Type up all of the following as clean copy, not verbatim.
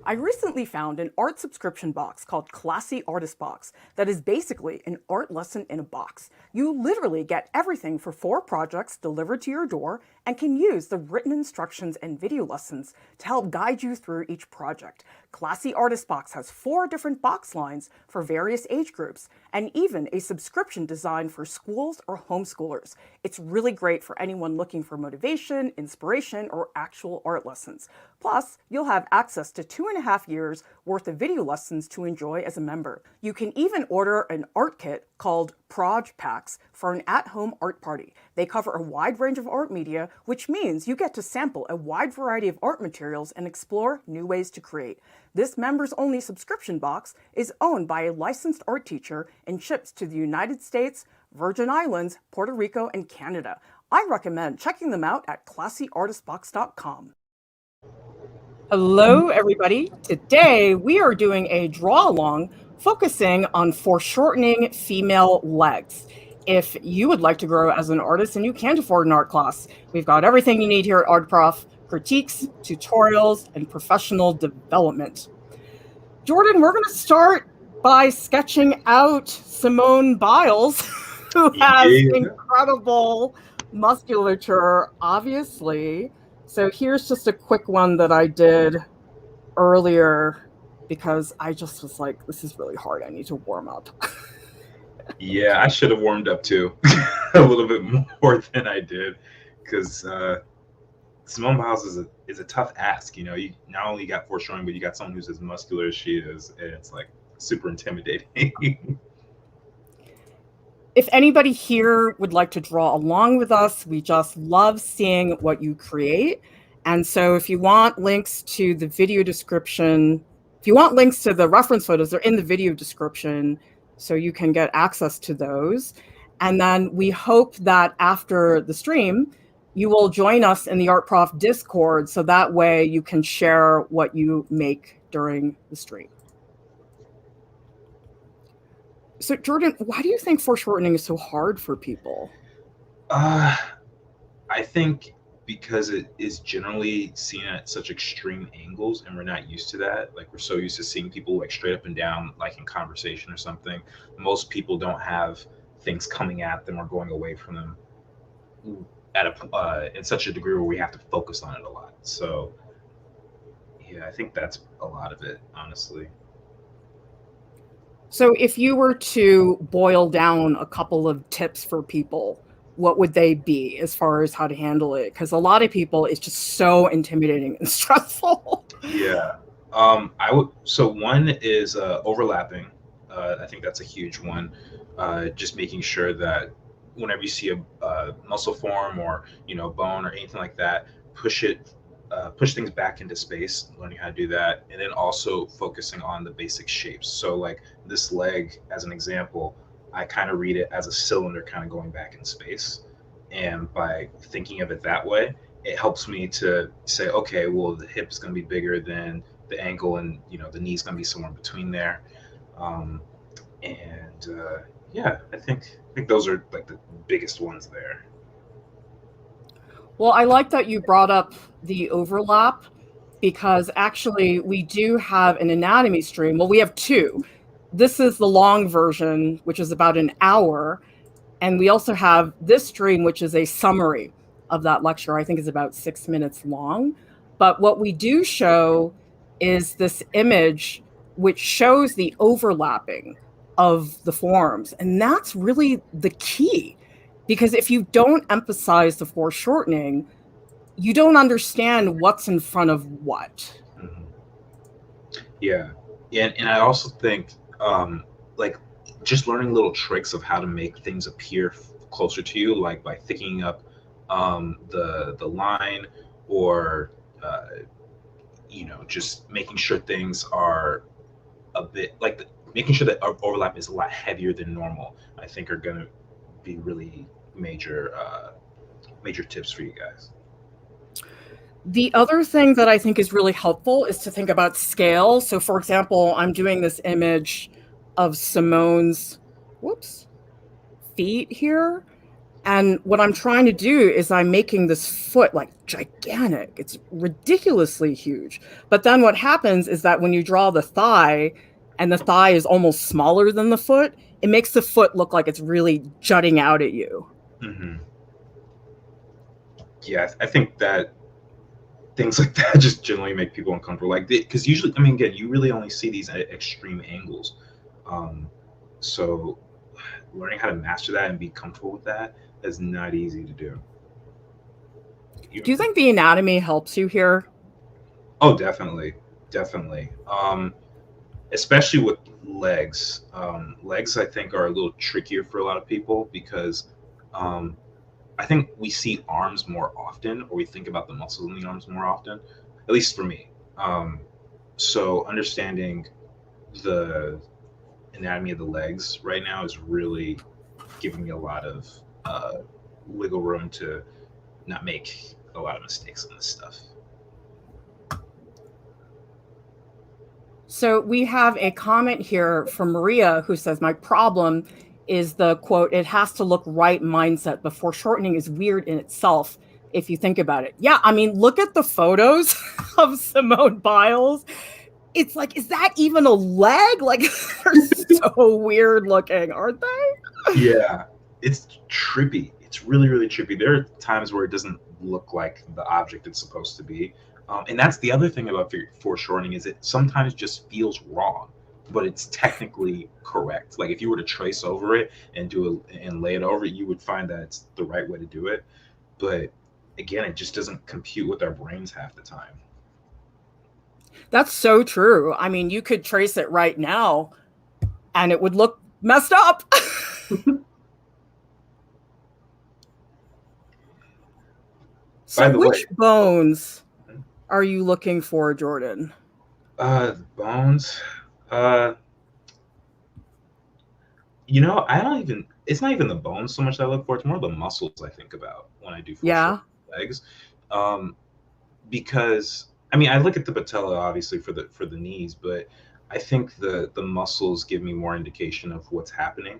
I recently found an art subscription box called Classy Artist Box that is basically an art lesson in a box. You literally get everything for 4 projects delivered to your door and can use the written instructions and video lessons to help guide you through each project. Classy Artist Box has 4 different box lines for various age groups and even a subscription designed for schools or homeschoolers. It's really great for anyone looking for motivation, inspiration, or actual art lessons. Plus, you'll have access to 2.5 years worth of video lessons to enjoy as a member. You can even order an art kit called Proj Packs for an at-home art party. They cover a wide range of art media, which means you get to sample a wide variety of art materials and explore new ways to create. This members-only subscription box is owned by a licensed art teacher and ships to the United States, Virgin Islands, Puerto Rico, and Canada. I recommend checking them out at classyartistbox.com. Hello, everybody. Today we are doing a draw along focusing on foreshortening female legs. If you would like to grow as an artist and you can't afford an art class, we've got everything you need here at Art Prof: critiques, tutorials, and professional development. Jordan, we're going to start by sketching out Simone Biles, who has incredible musculature, obviously. So here's just a quick one that I did earlier because I just was like, this is really hard. I need to warm up. Yeah, I should have warmed up too, a little bit more than I did, because Simone Biles is a tough ask. You know, you not only got foreshortening, but you got someone who's as muscular as she is, and it's like super intimidating. If anybody here would like to draw along with us, we just love seeing what you create. And so if you want links to the video description, if you want links to the reference photos, they're in the video description, so you can get access to those. And then we hope that after the stream, you will join us in the Art Prof Discord, so that way you can share what you make during the stream. So Jordan, why do you think foreshortening is so hard for people? I think because it is generally seen at such extreme angles, and we're not used to that. Like, we're so used to seeing people like straight up and down, like in conversation or something. Most people don't have things coming at them or going away from them at a in such a degree where we have to focus on it a lot. So yeah, I think that's a lot of it, honestly. So if you were to boil down a couple of tips for people, what would they be as far as how to handle it? Because a lot of people, it's just so intimidating and stressful. Yeah. I would. So one is overlapping. I think that's a huge one. Just making sure that whenever you see a muscle form or bone or anything like that, push things back into space. Learning how to do that, and then also focusing on the basic shapes. So like this leg, as an example, I kind of read it as a cylinder kind of going back in space, and by thinking of it that way, it helps me to say, okay, well, the hip is going to be bigger than the ankle, and the knee's going to be somewhere between there. um, and yeah, I think those are like the biggest ones there. Well, I like that you brought up the overlap, because actually we do have an anatomy stream. Well, we have 2. This is the long version, which is about an hour. And we also have this stream, which is a summary of that lecture. I think is about 6 minutes long. But what we do show is this image, which shows the overlapping of the forms. And that's really the key. Because if you don't emphasize the foreshortening, you don't understand what's in front of what. Mhm. Yeah, and I also think like just learning little tricks of how to make things appear closer to you, like by thickening up the line, or just making sure things are a bit like making sure that our overlap is a lot heavier than normal. I think are going to be really major tips for you guys. The other thing that I think is really helpful is to think about scale. So for example, I'm doing this image of Simone's feet here. And what I'm trying to do is I'm making this foot like gigantic. It's ridiculously huge. But then what happens is that when you draw the thigh and the thigh is almost smaller than the foot, it makes the foot look like it's really jutting out at you. Hmm. Yeah, I think that things like that just generally make people uncomfortable. Like, because usually, I mean, again, you really only see these at extreme angles. Um, so learning how to master that and be comfortable with that is not easy to do. Do you think the anatomy helps you here? Oh, definitely, definitely. Especially with legs. Legs, I think, are a little trickier for a lot of people because um, I think we see arms more often, or we think about the muscles in the arms more often. At least for me. So understanding the anatomy of the legs right now is really giving me a lot of uh, wiggle room to not make a lot of mistakes on this stuff. So we have a comment here from Maria who says, my problem is the quote, it has to look right mindset, but foreshortening is weird in itself if you think about it. Yeah, I mean, look at the photos of Simone Biles. It's like, is that even a leg? Like, they're so weird looking, aren't they? Yeah, it's trippy. It's really, really trippy. There are times where it doesn't look like the object it's supposed to be. And that's the other thing about foreshortening is it sometimes just feels wrong, but it's technically correct. Like if you were to trace over it and do it and lay it over, you would find that it's the right way to do it. But again, it just doesn't compute with our brains half the time. That's so true. I mean, you could trace it right now and it would look messed up. By So the way, which bones are you looking for, Jordan? bones. Uh, I don't even. It's not even the bones so much that I look for. It's more the muscles I think about when I do foreshortening Yeah. legs, um, because I mean I look at the patella obviously for the knees, but I think the muscles give me more indication of what's happening.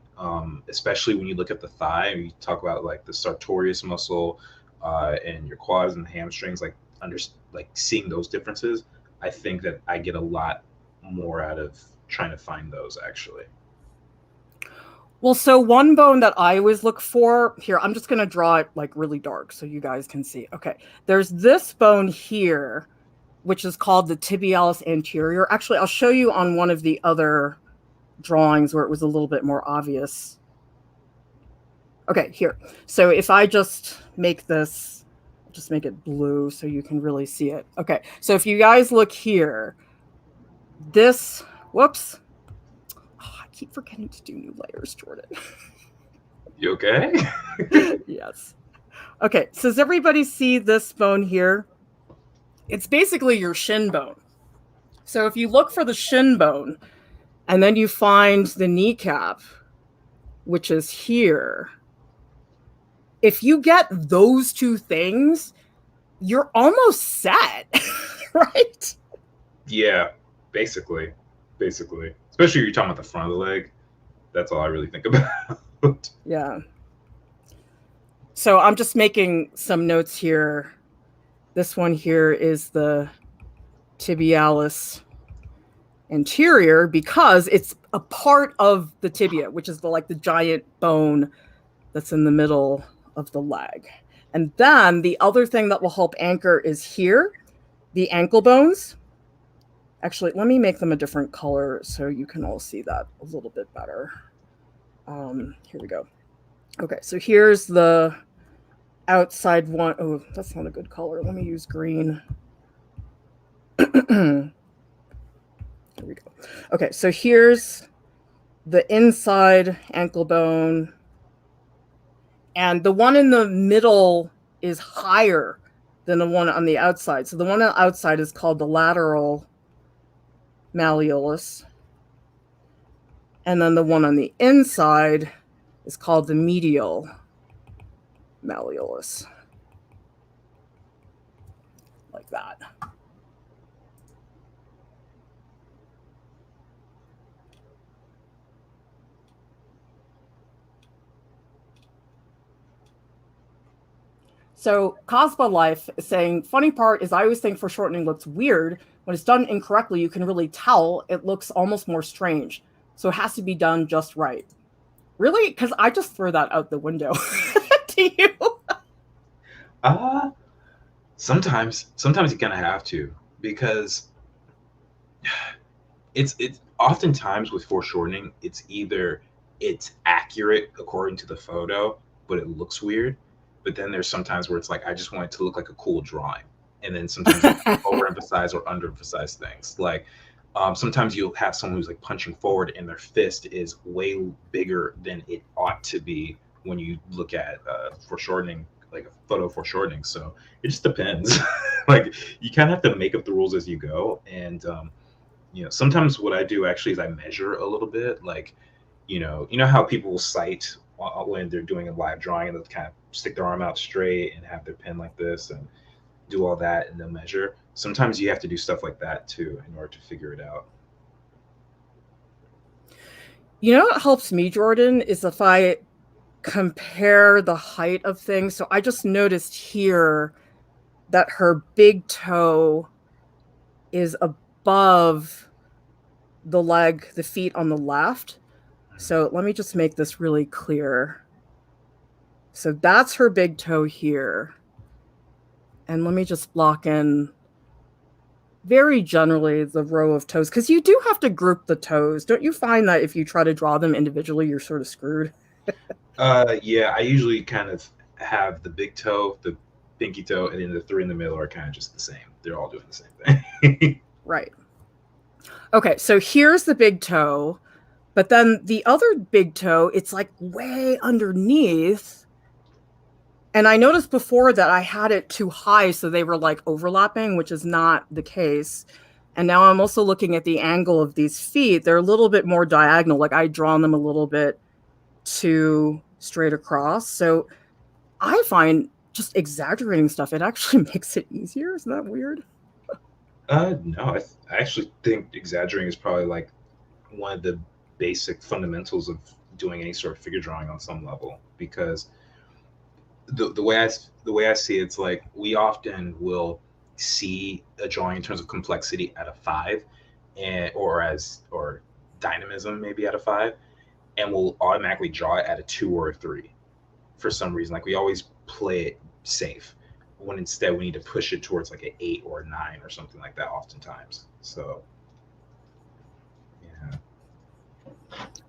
Especially when you look at the thigh, you talk about like the sartorius muscle, and your quads and hamstrings, like seeing those differences. I think that I get a lot more out of trying to find those actually. Well, so one bone that I always look for here, I'm just going to draw it like really dark so you guys can see. Okay. There's this bone here, which is called the tibialis anterior. Actually, I'll show you on one of the other drawings where it was a little bit more obvious. Okay, here. So if I just make this, just make it blue so you can really see it. Okay. So if you guys look here, this, whoops. Oh, I keep forgetting to do new layers, Jordan. You okay? Yes. Okay, so does everybody see this bone here? It's basically your shin bone. So if you look for the shin bone and then you find the kneecap, which is here, if you get those two things, you're almost set, right? Yeah, basically, basically. Especially if you're talking about the front of the leg. That's all I really think about. Yeah. So I'm just making some notes here. This one here is the tibialis anterior because it's a part of the tibia, which is the giant bone that's in the middle of the leg. And then the other thing that will help anchor is here, the ankle bones. Actually, let me make them a different color so you can all see that a little bit better. Here we go. Okay, so here's the outside one. Oh, that's not a good color. Let me use green. Here we go. Okay, so here's the inside ankle bone. And the one in the middle is higher than the one on the outside. So the one on the outside is called the lateral malleolus. And then the one on the inside is called the medial malleolus. Like that. So Cospa Life is saying, funny part is I always think foreshortening looks weird. When it's done incorrectly, you can really tell it looks almost more strange. So it has to be done just right. Really? Because I just throw that out the window. Do you? Uh sometimes you kind of have to, because it's oftentimes with foreshortening, it's either it's accurate according to the photo, but it looks weird. But then there's sometimes where it's like, I just want it to look like a cool drawing. And then sometimes you overemphasize or underemphasize things. Like sometimes you'll have someone who's like punching forward and their fist is way bigger than it ought to be when you look at foreshortening, like a photo foreshortening. So it just depends. Like you kind of have to make up the rules as you go. And sometimes what I do actually is I measure a little bit. Like, you know how people will cite when they're doing a live drawing and they'll kind of stick their arm out straight and have their pen like this and do all that and they'll measure. Sometimes you have to do stuff like that too in order to figure it out. You know what helps me, Jordan, is if I compare the height of things. So I just noticed here that her big toe is above the leg, the feet on the left. So let me just make this really clear. So that's her big toe here. And let me just block in very generally the row of toes, because you do have to group the toes. Don't you find that if you try to draw them individually, you're sort of screwed? Yeah, I usually kind of have the big toe, the pinky toe, and then the three in the middle are kind of just the same. They're all doing the same thing. Right. Okay, so here's the big toe, but then the other big toe, it's like way underneath. And I noticed before that I had it too high, so they were like overlapping, which is not the case. And now I'm also looking at the angle of these feet. They're a little bit more diagonal, like I'd drawn them a little bit too straight across. So I find just exaggerating stuff, it actually makes it easier. Isn't that weird? No, I actually think exaggerating is probably like one of the basic fundamentals of doing any sort of figure drawing on some level, because the way I see it, it's like we often will see a drawing in terms of complexity at a 5, and or dynamism maybe at a 5, and we'll automatically draw it at a 2 or a 3 for some reason. Like we always play it safe when instead we need to push it towards like an 8 or a 9 or something like that oftentimes. So yeah.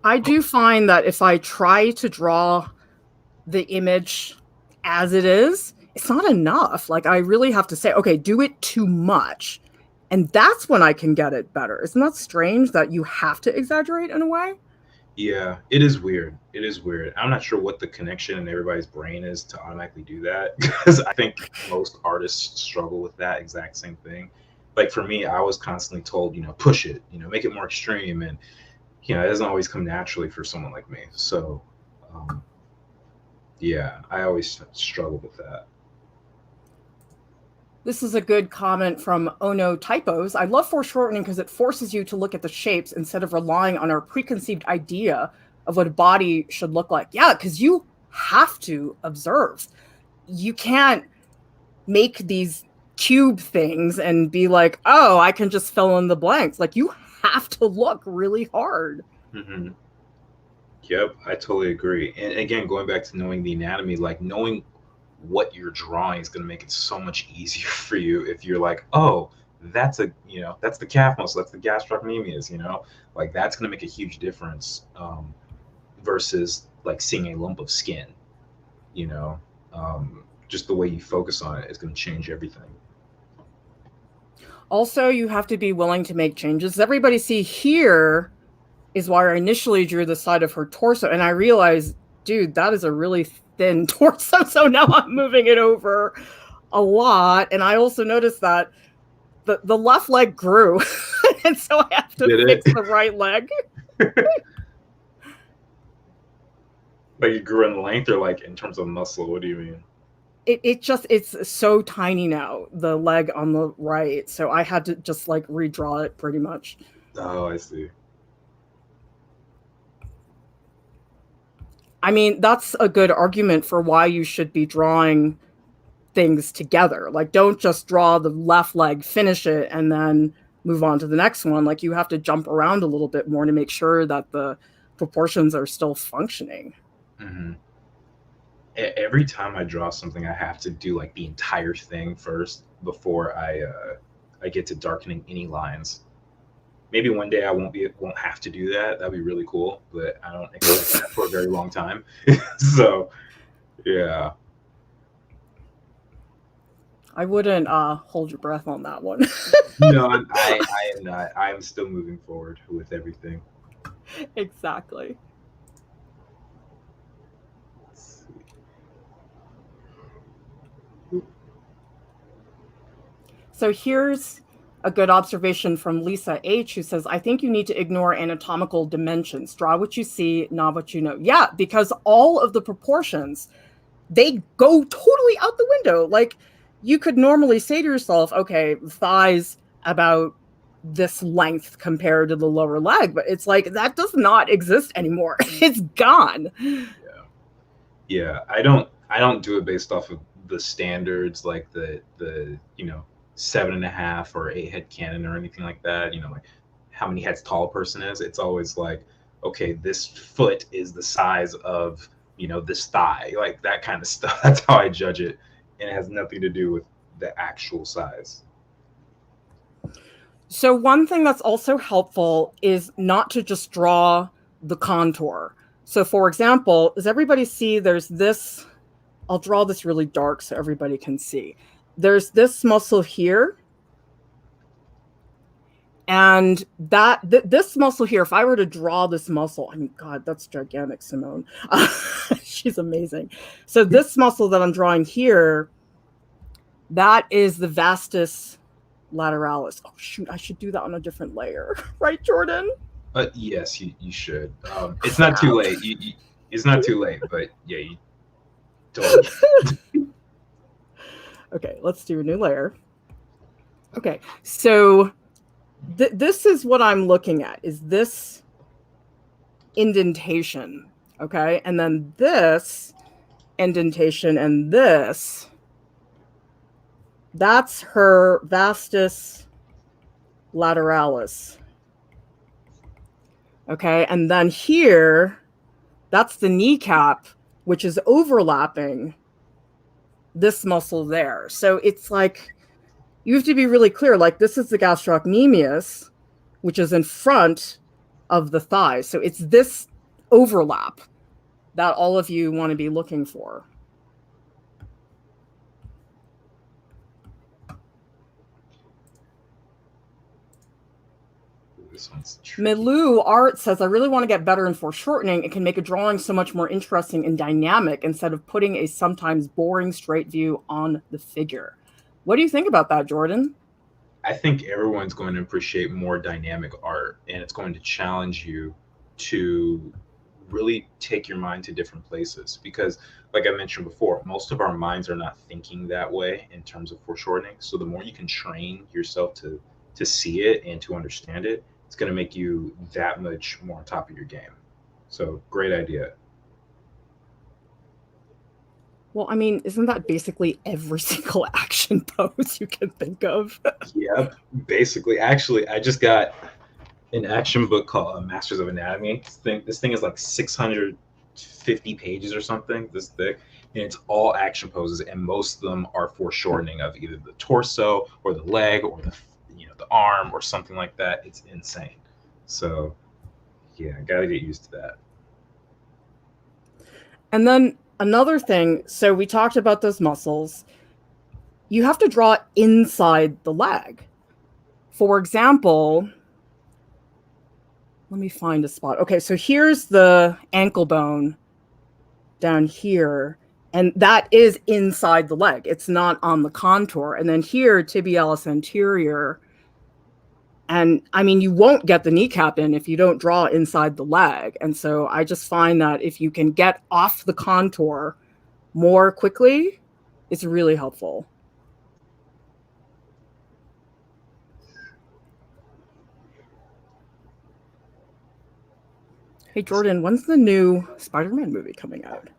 I do find that if I try to draw the image as it is, it's not enough. Like I really have to say, okay, do it too much. And that's when I can get it better. Isn't that strange that you have to exaggerate in a way? Yeah, it is weird. It is weird. I'm not sure what the connection in everybody's brain is to automatically do that, because I think most artists struggle with that exact same thing. Like for me, I was constantly told, push it, make it more extreme, and it doesn't always come naturally for someone like me. So, um, yeah, I always struggle with that. This is a good comment from Oh No Typos. I love foreshortening because it forces you to look at the shapes instead of relying on our preconceived idea of what a body should look like. Yeah, because you have to observe. You can't make these cube things and be like, oh, I can just fill in the blanks. Like you have to look really hard. Hmm. Yep, I totally agree. And again, going back to knowing the anatomy, like knowing what you're drawing is going to make it so much easier for you if you're like, oh, that's the calf muscle, that's the gastrocnemius, like that's going to make a huge difference, versus like seeing a lump of skin, you know, just the way you focus on it is going to change everything. Also, you have to be willing to make changes. Everybody see here is why I initially drew the side of her torso. And I realized, dude, that is a really thin torso. So now I'm moving it over a lot. And I also noticed that the left leg grew. And so I have to fix the right leg. Like you grew in length or like in terms of muscle? What do you mean? It's so tiny now, the leg on the right. So I had to just like redraw it pretty much. Oh, I see. I mean, that's a good argument for why you should be drawing things together. Like, don't just draw the left leg, finish it, and then move on to the next one. Like, you have to jump around a little bit more to make sure that the proportions are still functioning. Mm-hmm. Every time I draw something, I have to do like the entire thing first before I get to darkening any lines. Maybe one day I won't have to do that. That'd be really cool, but I don't expect that for a very long time. So yeah. I wouldn't hold your breath on that one. No, I am not. I am still moving forward with everything. Exactly. Let's see. So here's a good observation from Lisa H, who says, I think you need to ignore anatomical dimensions. Draw what you see, not what you know. Yeah, because all of the proportions, they go totally out the window. Like, you could normally say to yourself, okay, thighs about this length compared to the lower leg, but it's like, that does not exist anymore. It's gone. Yeah, I don't do it based off of the standards like the 7.5 or 8 head cannon or anything like that. Like how many heads tall a person is. It's always like, okay, this foot is the size of this thigh, like that kind of stuff. That's how I judge it, and it has nothing to do with the actual size. So one thing that's also helpful is not to just draw the contour. So for example, does everybody see there's this, I'll draw this really dark so everybody can see. There's this muscle here. And this muscle here, if I were to draw this muscle, I mean, God, that's gigantic, Simone. She's amazing. So this muscle that I'm drawing here, that is the vastus lateralis. Oh, shoot, I should do that on a different layer. Right, Jordan? Yes, you should. It's not too late. It's not too late, but yeah, you totally. Okay, let's do a new layer. Okay, so this is what I'm looking at, is this indentation, okay? And then this indentation and this, that's her vastus lateralis. Okay, and then here, that's the kneecap, which is overlapping this muscle there. So it's like, you have to be really clear, like this is the gastrocnemius, which is in front of the thigh. So it's this overlap that all of you want to be looking for. Milu Art says, I really want to get better in foreshortening. It can make a drawing so much more interesting and dynamic instead of putting a sometimes boring straight view on the figure. What do you think about that, Jordan? I think everyone's going to appreciate more dynamic art, and it's going to challenge you to really take your mind to different places, because like I mentioned before, most of our minds are not thinking that way in terms of foreshortening. So the more you can train yourself to see it and to understand it, it's going to make you that much more on top of your game. So great idea. Well, I mean, isn't that basically every single action pose you can think of? Yep, basically. Actually, I just got an action book called Masters of Anatomy. This thing is like 650 pages or something, this thick, and it's all action poses, and most of them are foreshortening of either the torso or the leg or the arm or something like that. It's insane. So yeah, I gotta get used to that. And then another thing, so we talked about those muscles. You have to draw inside the leg. For example, let me find a spot. Okay, so here's the ankle bone down here, and that is inside the leg. It's not on the contour. And then here, tibialis anterior. And I mean, you won't get the kneecap in if you don't draw inside the leg. And so I just find that if you can get off the contour more quickly, it's really helpful. Hey, Jordan, when's the new Spider-Man movie coming out?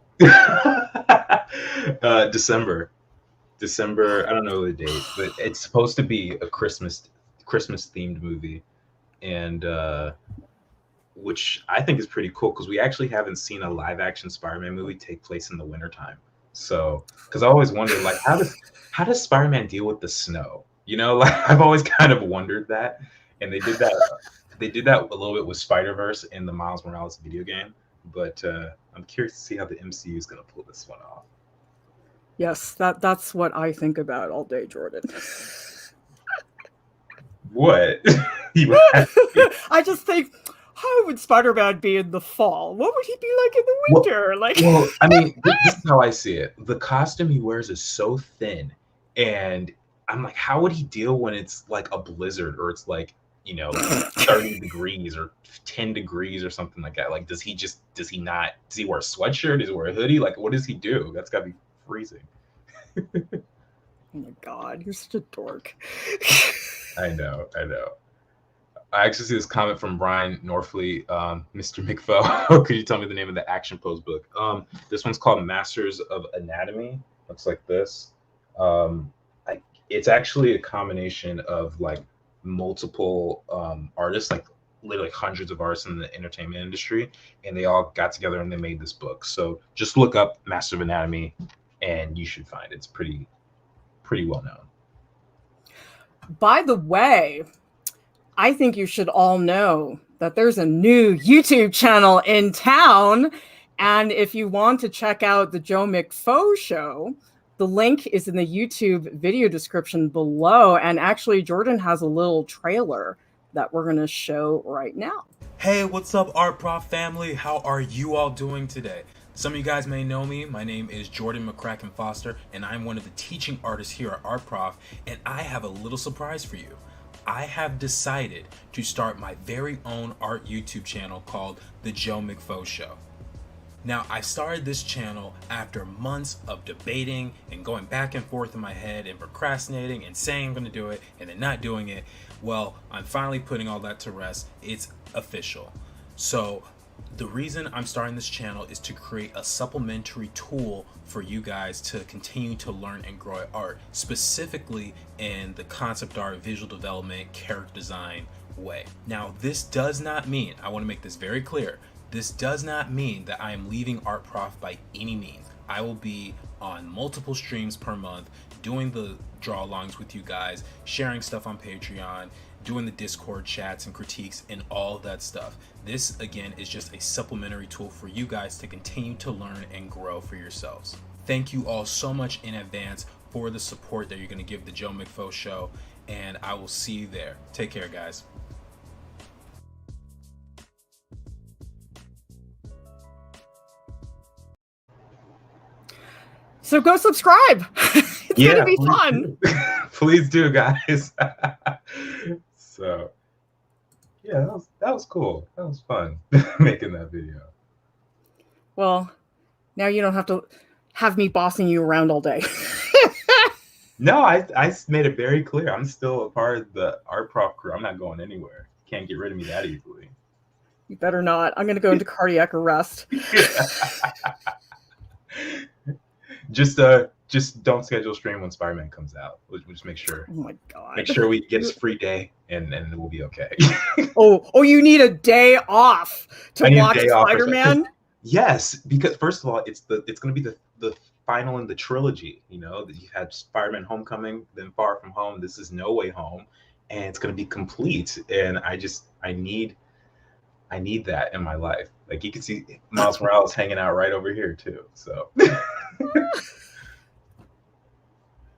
December December. I don't know the date, but it's supposed to be a Christmas themed movie, and which I think is pretty cool because we actually haven't seen a live action Spider-Man movie take place in the wintertime. So, because I always wondered, like, how does Spider-Man deal with the snow? You know, like I've always kind of wondered that, and they did that. They did that a little bit with Spider-Verse in the Miles Morales video game, but I'm curious to see how the MCU is going to pull this one off. Yes, that's what I think about all day, Jordan. What? I just think, how would Spider-Man be in the fall? What would he be like in the winter? Well, I mean, this is how I see it. The costume he wears is so thin, and I'm like, how would he deal when it's like a blizzard or it's like, 30 degrees or 10 degrees or something like that? Like, does he wear a sweatshirt? Does he wear a hoodie? Like, what does he do? That's gotta be freezing. Oh my God, you're such a dork. I know. I actually see this comment from Brian Norfleet, Mr. McFo. Could you tell me the name of the action pose book? This one's called Masters of Anatomy. Looks like this. It's actually a combination of like multiple artists, like literally hundreds of artists in the entertainment industry, and they all got together and they made this book. So just look up Master of Anatomy, and you should find it. It's pretty well known. By the way, I think you should all know that there's a new YouTube channel in town. And if you want to check out the JO.M.FC.FO show, the link is in the YouTube video description below. And actually, Jordan has a little trailer that we're going to show right now. Hey, what's up, Art Prof family? How are you all doing today? Some of you guys may know me. My name is Jordan McCracken-Foster, and I'm one of the teaching artists here at Art Prof, and I have a little surprise for you. I have decided to start my very own art YouTube channel called the JO.M.FC.FO Show. Now, I started this channel after months of debating and going back and forth in my head and procrastinating and saying I'm going to do it and then not doing it. Well, I'm finally putting all that to rest. It's official. So the reason I'm starting this channel is to create a supplementary tool for you guys to continue to learn and grow at art, specifically in the concept art, visual development, character design way. Now, this does not mean, I want to make this very clear, this does not mean that I am leaving Art Prof by any means. I will be on multiple streams per month, doing the draw alongs with you guys, sharing stuff on Patreon, doing the Discord chats and critiques and all of that stuff. This, again, is just a supplementary tool for you guys to continue to learn and grow for yourselves. Thank you all so much in advance for the support that you're going to give the JO.M.FC.FO show, and I will see you there. Take care, guys. So go subscribe. It's going to be fun. Please do, guys. So, yeah, that was cool. That was fun making that video. Well, now you don't have to have me bossing you around all day. No, I made it very clear. I'm still a part of the Art Prof crew. I'm not going anywhere. You can't get rid of me that easily. You better not. I'm going to go into cardiac arrest. Just don't schedule stream when Spider-Man comes out. We'll just make sure. Oh my God. Make sure we get a free day, and we'll be okay. Oh, you need a day off to watch Spider-Man? Yes, because first of all, it's going to be the final in the trilogy. You know, you had Spider-Man: Homecoming, then Far From Home. This is No Way Home, and it's going to be complete. And I need that in my life. Like, you can see Miles Morales hanging out right over here too. So.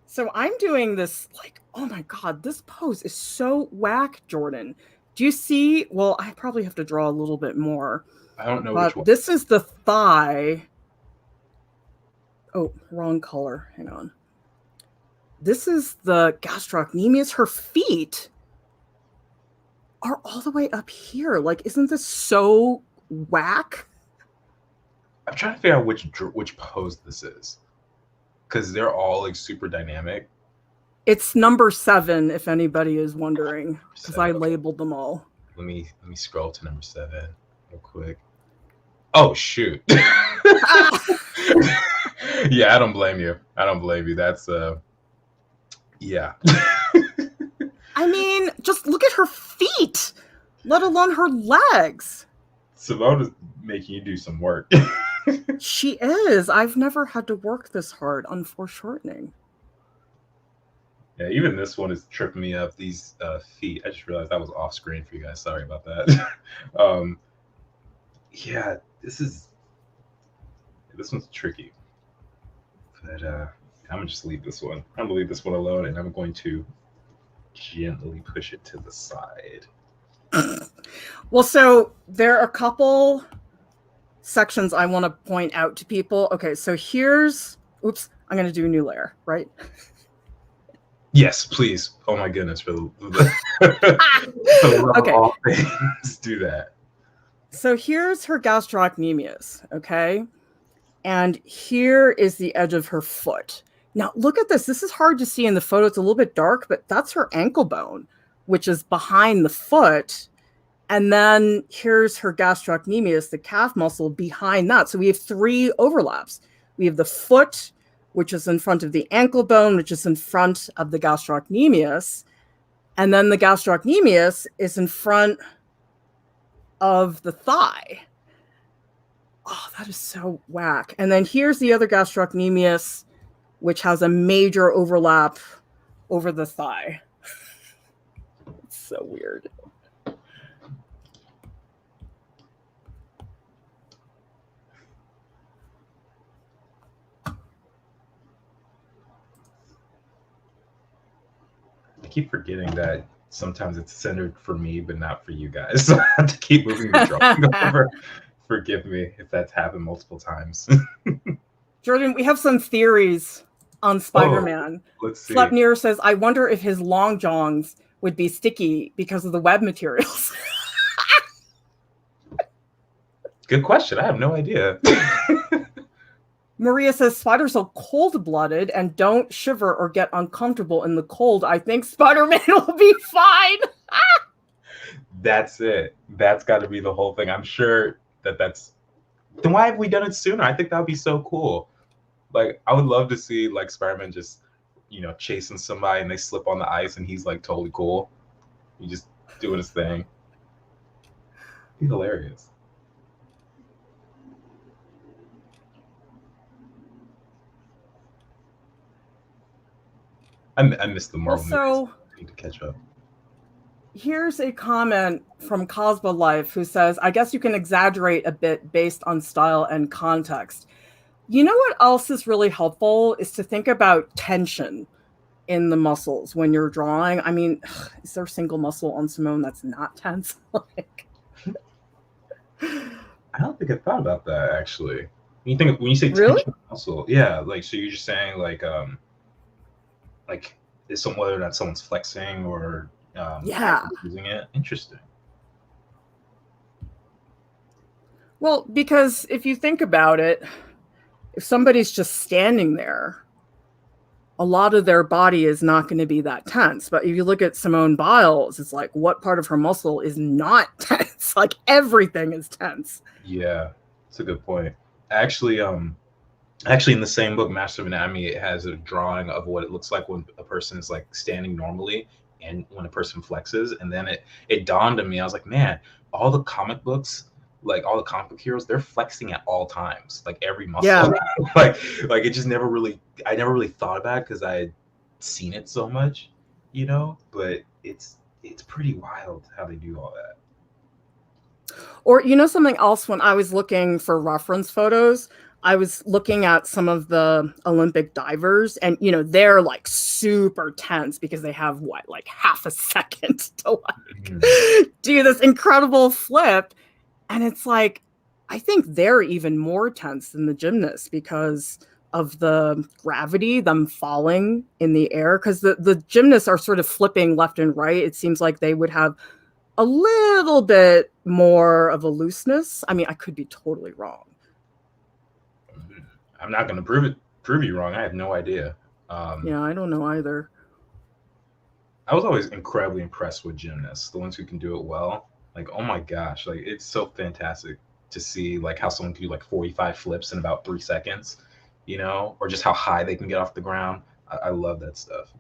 So I'm doing this, like, oh my God, this pose is so whack, Jordan. Do you see? Well, I probably have to draw a little bit more. I don't know which one. This is the thigh. Oh, wrong color. Hang on. This is the gastrocnemius. Her feet are all the way up here. Like, isn't this so whack? I'm trying to figure out which pose this is, because they're all like super dynamic. It's number 7, if anybody is wondering, because I labeled them all. Let me scroll to number 7 real quick. Oh shoot. Yeah, I don't blame you. That's Yeah. I mean, just look at her feet, let alone her legs. Simone is making you do some work. She is. I've never had to work this hard on foreshortening. Yeah, even this one is tripping me up. These feet. I just realized that was off screen for you guys. Sorry about that. Yeah, this one's tricky. But I'm gonna just leave this one. I'm gonna leave this one alone, and I'm going to gently push it to the side. Well, so there are a couple sections I want to point out to people. Okay, so here's, oops, I'm going to do a new layer, right? Yes, please. Oh my goodness, for the Okay. all things, do that. So here's her gastrocnemius, okay? And here is the edge of her foot. Now look at this. This is hard to see in the photo. It's a little bit dark, but that's her ankle bone, which is behind the foot. And then here's her gastrocnemius, the calf muscle behind that. So we have 3 overlaps. We have the foot, which is in front of the ankle bone, which is in front of the gastrocnemius. And then the gastrocnemius is in front of the thigh. Oh, that is so whack. And then here's the other gastrocnemius, which has a major overlap over the thigh. It's so weird. I keep forgetting that sometimes it's centered for me, but not for you guys. So I have to keep moving the drawing over. Forgive me if that's happened multiple times. Jordan, we have some theories on Spiderman. Let's see. Slepnir says, I wonder if his long johns would be sticky because of the web materials. Good question. I have no idea. Maria says, spiders are cold-blooded and don't shiver or get uncomfortable in the cold. I think Spider-Man will be fine. That's it. That's got to be the whole thing. I'm sure that's... Then why have we done it sooner? I think that would be so cool. Like, I would love to see, like, Spider-Man just, you know, chasing somebody and they slip on the ice and he's, like, totally cool. He's just doing his thing. It'd be hilarious. I missed the Marvel movies. I need to catch up. Here's a comment from Cosmo Life who says, I guess you can exaggerate a bit based on style and context. You know what else is really helpful is to think about tension in the muscles when you're drawing. I mean, is there a single muscle on Simone that's not tense? I don't think I thought about that, actually. When you say really? tension muscle, yeah, like, so you're just saying like is whether or not someone's flexing or yeah, using it. Interesting. Well, because if you think about it, if somebody's just standing there, a lot of their body is not going to be that tense. But if you look at Simone Biles, it's like, what part of her muscle is not tense? Like everything is tense. Yeah, that's a good point. Actually, in the same book, Master of Anatomy, it has a drawing of what it looks like when a person is like standing normally and when a person flexes. And then it dawned on me, I was like, man, all the comic books, like all the comic book heroes, they're flexing at all times, like every muscle. Yeah. like it just I never really thought about it because I had seen it so much, you know, but it's pretty wild how they do all that. Or, you know, something else, when I was looking for reference photos, I was looking at some of the Olympic divers and, you know, they're like super tense because they have like half a second to like do this incredible flip. And it's like, I think they're even more tense than the gymnasts because of the gravity, them falling in the air. Because the gymnasts are sort of flipping left and right. It seems like they would have a little bit more of a looseness. I mean, I could be totally wrong. I'm not going to prove you wrong. I have no idea. Yeah, I don't know either. I was always incredibly impressed with gymnasts, the ones who can do it well. Like, oh my gosh, like it's so fantastic to see like how someone can do like 45 flips in about 3 seconds, you know, or just how high they can get off the ground. I love that stuff.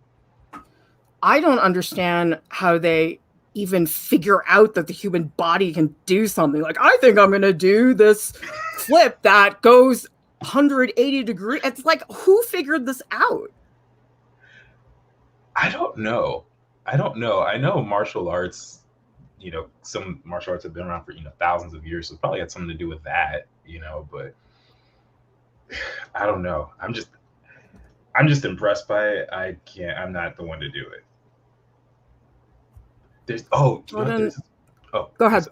I don't understand how they even figure out that the human body can do something. Like, I think I'm going to do this flip that goes 180 degrees. It's like, who figured this out? I don't know. I don't know. I know martial arts, some martial arts have been around for, thousands of years. So it probably had something to do with that, but I don't know. I'm just impressed by it. I'm not the one to do it. Jordan, oh, go ahead.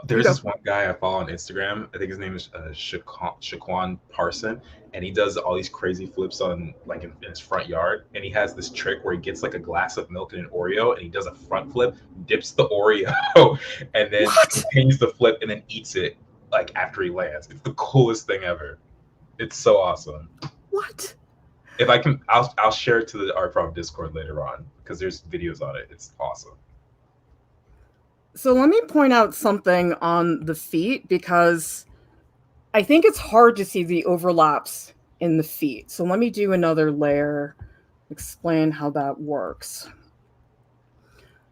There's this one guy I follow on Instagram. I think his name is Shaquan Parson, and he does all these crazy flips on like in his front yard. And he has this trick where he gets like a glass of milk and an Oreo, and he does a front flip, dips the Oreo, and then continues the flip, and then eats it like after he lands. It's the coolest thing ever. It's so awesome. What? If I can, I'll share it to the Art Prof Discord later on because there's videos on it. It's awesome. So let me point out something on the feet, because I think it's hard to see the overlaps in the feet. So let me do another layer, explain how that works.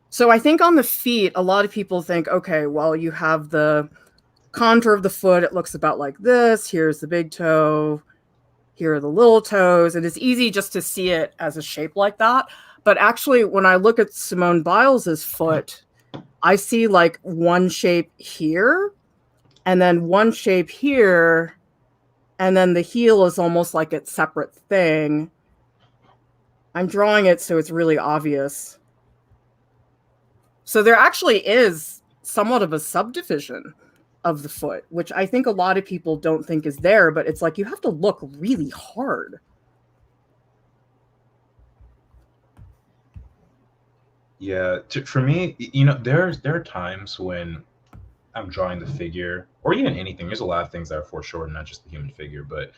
So I think on the feet, a lot of people think, okay, well, you have the contour of the foot. It looks about like this. Here's the big toe. Here are the little toes. And it's easy just to see it as a shape like that. But actually, when I look at Simone Biles's foot, I see like one shape here, and then one shape here, and then the heel is almost like its separate thing. I'm drawing it so it's really obvious. So there actually is somewhat of a subdivision of the foot, which I think a lot of people don't think is there, but it's like you have to look really hard. Yeah, for me, there are times when I'm drawing the figure, or even anything. There's a lot of things that are foreshortened, not just the human figure, but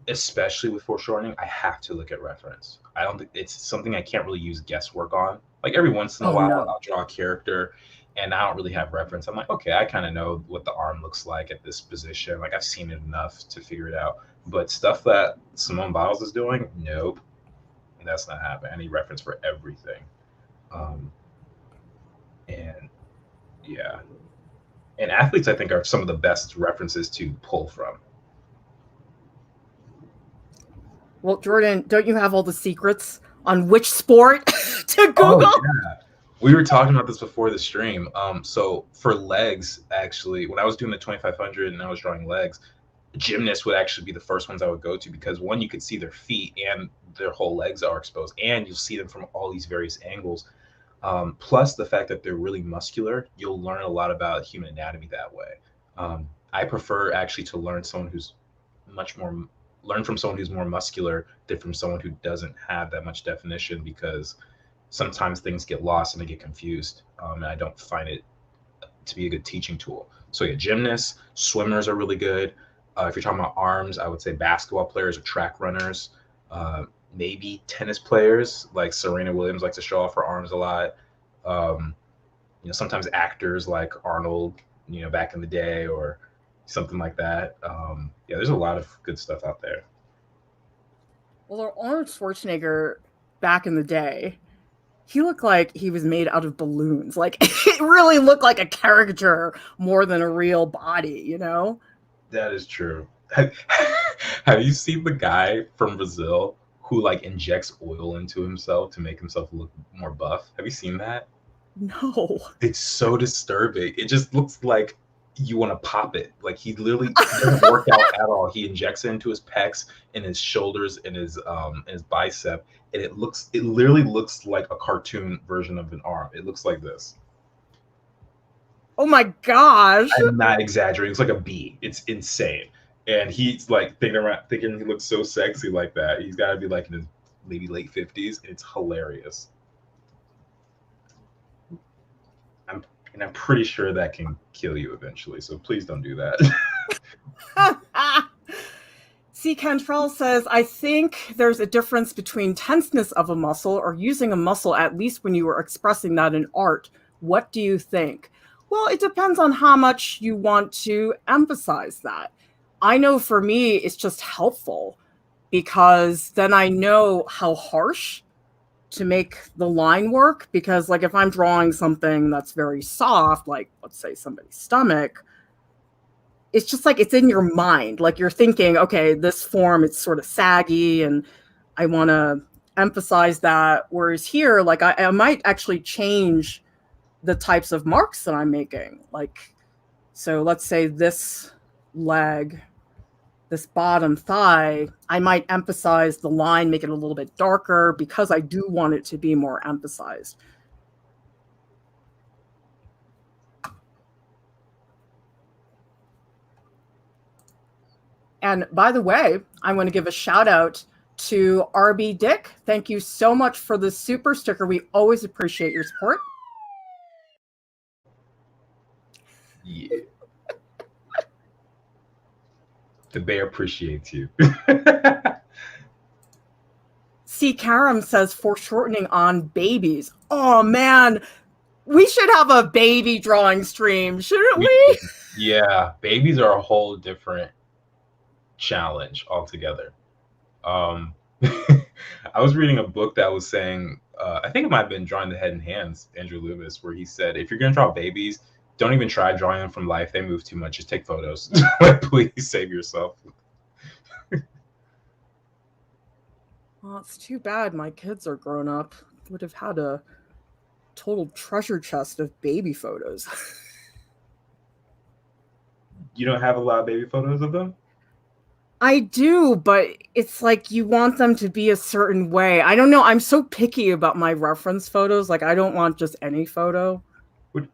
especially with foreshortening, I have to look at reference. I don't think it's something I can't really use guesswork on. Like every once in a while, I'll draw a character, and I don't really have reference. I'm like, okay, I kind of know what the arm looks like at this position. Like I've seen it enough to figure it out. But stuff that Simone Biles is doing, nope, that's not happening. I need reference for everything. And yeah, and athletes I think are some of the best references to pull from. Well, Jordan, don't you have all the secrets on which sport to Google? Oh, yeah. We were talking about this before the stream. So for legs, actually, when I was doing the 2500 and I was drawing legs, gymnasts would actually be the first ones I would go to, because one, you could see their feet and their whole legs are exposed, and you'll see them from all these various angles. Plus the fact that they're really muscular, you'll learn a lot about human anatomy that way. I prefer actually to learn from someone who's more muscular than from someone who doesn't have that much definition, because sometimes things get lost and they get confused, and I don't find it to be a good teaching tool. So yeah, gymnasts, swimmers are really good. If you're talking about arms, I would say basketball players or track runners. Maybe tennis players, like Serena Williams likes to show off her arms a lot. Sometimes actors like Arnold, back in the day, or something like that. Yeah, there's a lot of good stuff out there. Well, Arnold Schwarzenegger back in the day, he looked like he was made out of balloons. Like it really looked like a caricature more than a real body, That is true. Have you seen the guy from Brazil who like injects oil into himself to make himself look more buff? Have you seen that? No. It's so disturbing. It just looks like you want to pop it. Like he literally doesn't work out at all. He injects it into his pecs and his shoulders and his bicep, and it literally looks like a cartoon version of an arm. It looks like this. Oh my gosh. I'm not exaggerating. It's like a bee. It's insane. And he's like thinking he looks so sexy like that. He's got to be like in his maybe late 50s. It's hilarious. I'm pretty sure that can kill you eventually. So please don't do that. See, Cantrell says, I think there's a difference between tenseness of a muscle or using a muscle, at least when you are expressing that in art. What do you think? Well, it depends on how much you want to emphasize that. I know for me, it's just helpful, because then I know how harsh to make the line work, because like if I'm drawing something that's very soft, like let's say somebody's stomach, it's just like it's in your mind. Like you're thinking, okay, this form, it's sort of saggy and I want to emphasize that. Whereas here, like I might actually change the types of marks that I'm making. Like, so let's say this leg, this bottom thigh, I might emphasize the line, make it a little bit darker because I do want it to be more emphasized. And by the way, I want to give a shout out to RB Dick. Thank you so much for the super sticker. We always appreciate your support. Yeah. The bear appreciates you. C. Karam says foreshortening on babies. Oh man, we should have a baby drawing stream, shouldn't we? Yeah, babies are a whole different challenge altogether. I was reading a book that was saying, I think it might have been Drawing the Head and Hands, Andrew Loomis, where he said, if you're going to draw babies, don't even try drawing them from life. They move too much. Just take photos. Please save yourself. Well, it's too bad my kids are grown up. Would have had a total treasure chest of baby photos. You don't have a lot of baby photos of them? I do, but it's like you want them to be a certain way. I don't know. I'm so picky about my reference photos. Like, I don't want just any photo. What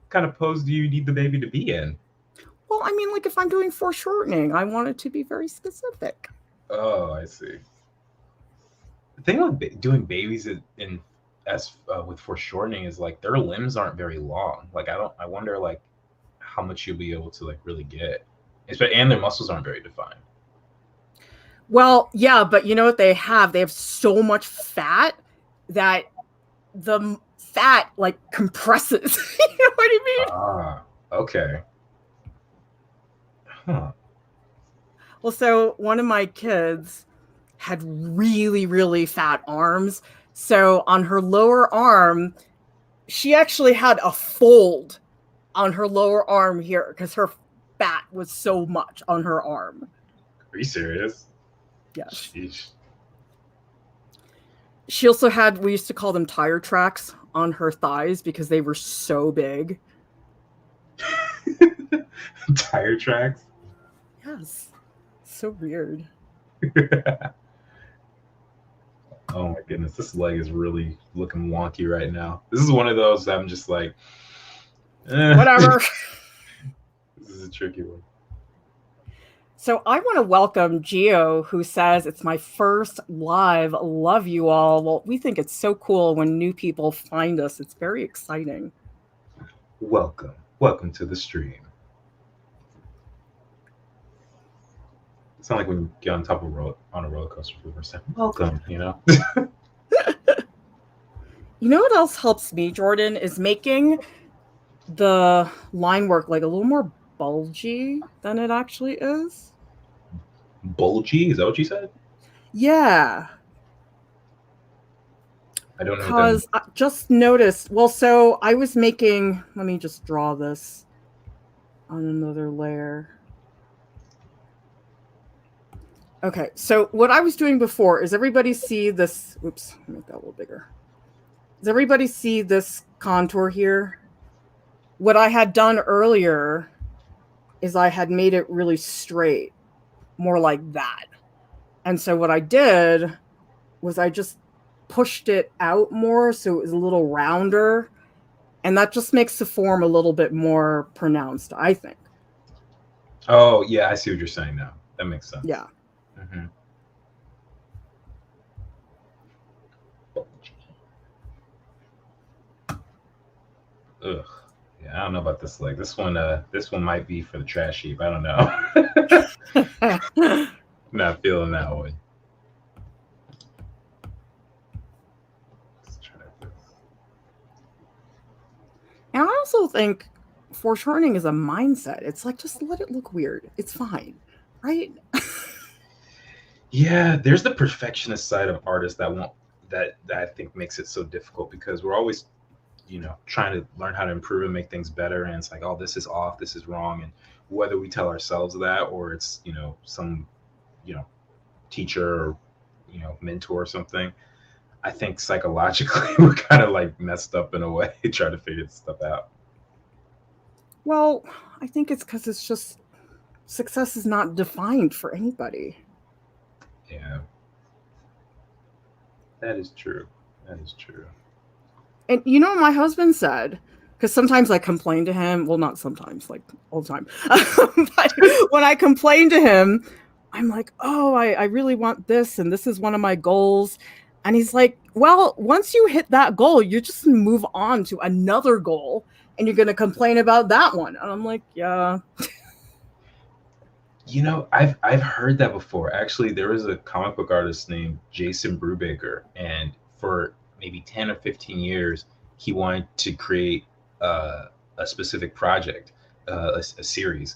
kind of pose do you need the baby to be in? Well, I mean, like if I'm doing foreshortening, I want it to be very specific. Oh, I see. The thing with doing babies with foreshortening is like their limbs aren't very long. Like I wonder like how much you'll be able to like really get, and their muscles aren't very defined. Well, yeah, but you know what they have? They have so much fat that the fat like compresses. You know what I mean? Ah, okay. Huh. Well, so one of my kids had really, really fat arms. So on her lower arm, she actually had a fold on her lower arm here because her fat was so much on her arm. Are you serious? Yes. Sheesh. She also had, we used to call them tire tracks on her thighs because they were so big. Tire tracks? Yes. So weird. Oh my goodness, this leg is really looking wonky right now. This is one of those that I'm just like, whatever. This is a tricky one. So I want to welcome Gio, who says, it's my first live. Love you all. Well, we think it's so cool when new people find us. It's very exciting. Welcome to the stream. It's not like when you get on top of on a roller coaster for the first time. Welcome, you know? You know what else helps me, Jordan, is making the line work like a little more bulgy than it actually is. Bulgy? Is that what you said? Yeah. I don't know. Because I just noticed, well, so I was making, let me just draw this on another layer. Okay, so what I was doing before is everybody see this, oops, let me make that a little bigger. Does everybody see this contour here? What I had done earlier is I had made it really straight, more like that. And so what I did was I just pushed it out more so it was a little rounder. And that just makes the form a little bit more pronounced, I think. Oh, yeah, I see what you're saying now. That makes sense. Yeah. Mm-hmm. Ugh. Yeah, I don't know about this leg. This one might be for the trash heap. I don't know. Not feeling that one. Let's try this. And I also think foreshortening is a mindset. It's like, just let it look weird. It's fine, right? Yeah, there's the perfectionist side of artists that that I think makes it so difficult, because we're always, trying to learn how to improve and make things better. And it's like, oh, this is off, this is wrong. And whether we tell ourselves that, or it's, some, teacher or, mentor or something, I think psychologically we're kind of like messed up in a way trying to figure this stuff out. Well, I think it's because it's just success is not defined for anybody. Yeah. That is true. That is true. And what my husband said, because sometimes I complain to him. Well, not sometimes, like all the time. But when I complain to him, I'm like, oh, I really want this, and this is one of my goals. And he's like, well, once you hit that goal, you just move on to another goal, and you're going to complain about that one. And I'm like, yeah. I've heard that before. Actually, there was a comic book artist named Jason Brubaker, and for maybe 10 or 15 years, he wanted to create a specific project, a series.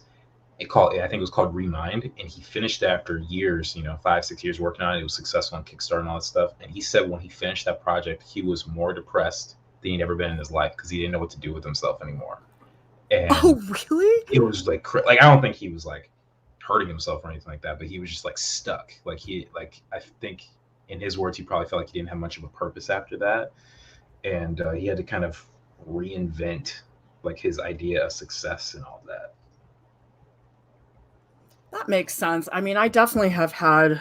I think it was called Remind, and he finished after years, 5-6 years working on it. It was successful on Kickstarter and all that stuff. And he said when he finished that project, he was more depressed than he'd ever been in his life, because he didn't know what to do with himself anymore. And oh, really? It was like I don't think he was like hurting himself or anything like that, but he was just like stuck. I think in his words, he probably felt like he didn't have much of a purpose after that, and he had to kind of reinvent like his idea of success and all that. That makes sense. I mean, I definitely have had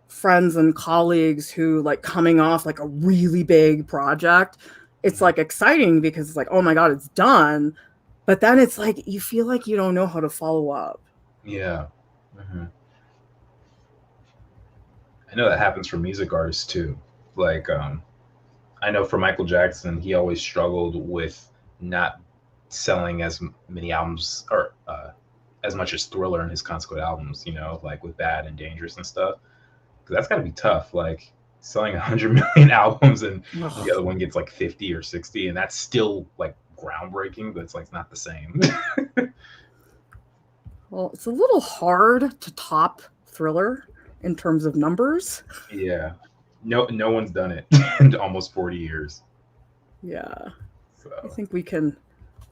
friends and colleagues who, like, coming off like a really big project, it's like exciting because it's like, oh my God, it's done. But then it's like, you feel like you don't know how to follow up. Yeah. Mm-hmm. I know that happens for music artists too. Like, I know for Michael Jackson, he always struggled with not selling as many albums, or as much as Thriller and his consequent albums, like with Bad and Dangerous and stuff. Because that's got to be tough. Like selling 100 million albums and the other one gets like 50 or 60, and that's still like groundbreaking, but it's like not the same. Well, it's a little hard to top Thriller in terms of numbers. Yeah. No one's done it in almost 40 years. Yeah. So I think we can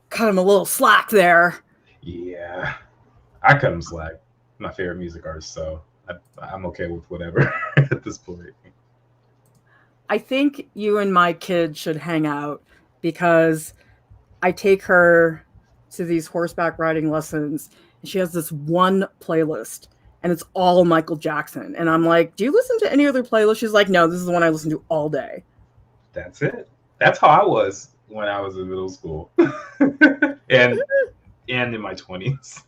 cut him a little slack there. Yeah. I cut him slack. My favorite music artist, so I'm okay with whatever at this point. I think you and my kid should hang out, because I take her to these horseback riding lessons, and she has this one playlist, and it's all Michael Jackson. And I'm like, do you listen to any other playlist? She's like, no, this is the one I listen to all day. That's it. That's how I was when I was in middle school. and in my 20s.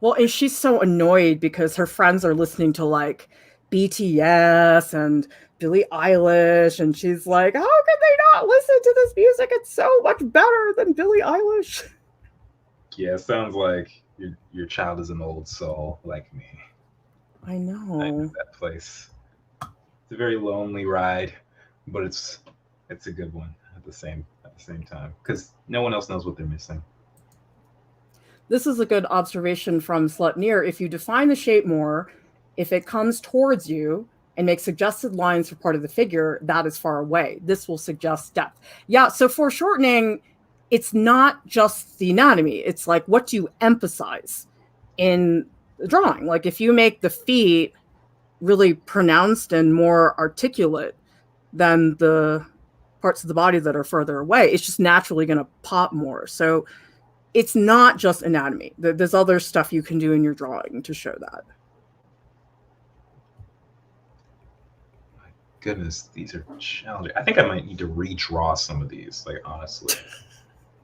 Well, and she's so annoyed because her friends are listening to like BTS and Billie Eilish, and she's like, how can they not listen to this music? It's so much better than Billie Eilish. Yeah, it sounds like your child is an old soul like me. I know. I know that place. It's a very lonely ride, but it's a good one at the same time, because no one else knows what they're missing. This is a good observation from Slutneer. If you define the shape more, if it comes towards you and makes suggested lines for part of the figure, that is far away. This will suggest depth. Yeah, so foreshortening, it's not just the anatomy. It's like, what do you emphasize in the drawing? Like if you make the feet really pronounced and more articulate than the parts of the body that are further away, it's just naturally going to pop more. So it's not just anatomy. There's other stuff you can do in your drawing to show that. My goodness, these are challenging. I think I might need to redraw some of these, like, honestly.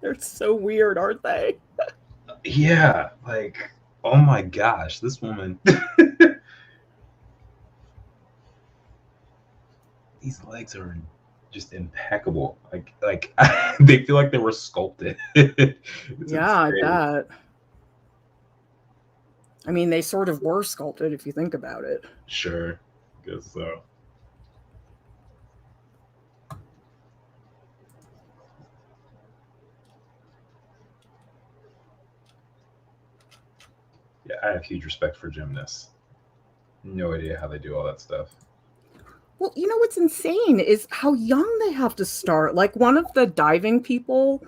They're so weird, aren't they? Yeah, like, oh my gosh, this woman. These legs are just impeccable. Like they feel like they were sculpted. Yeah, I bet. I mean, they sort of were sculpted if you think about it. Sure, guess so. Yeah, I have huge respect for gymnasts. No idea how they do all that stuff. Well, you know what's insane is how young they have to start. Like one of the diving people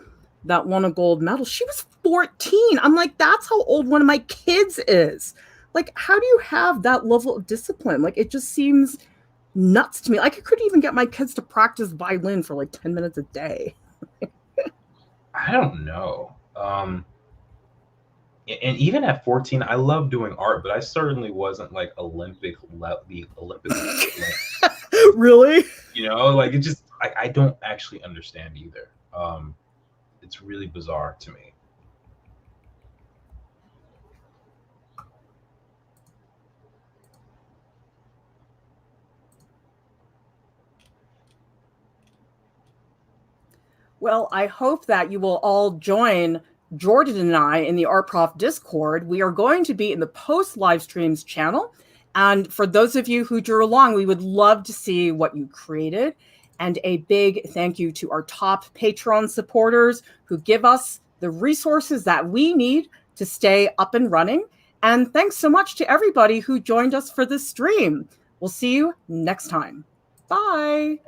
that won a gold medal, she was 14. I'm like, that's how old one of my kids is. Like, how do you have that level of discipline? Like, it just seems nuts to me. Like, I couldn't even get my kids to practice violin for like 10 minutes a day. I don't know. And even at 14, I love doing art, but I certainly wasn't like the Olympic Really? you know, like it just I don't actually understand either. It's really bizarre to me. Well, I hope that you will all join Jordan and I in the Art Prof Discord. We are going to be in the post live streams channel. And for those of you who drew along, we would love to see what you created. And a big thank you to our top Patreon supporters who give us the resources that we need to stay up and running. And thanks so much to everybody who joined us for this stream. We'll see you next time. Bye.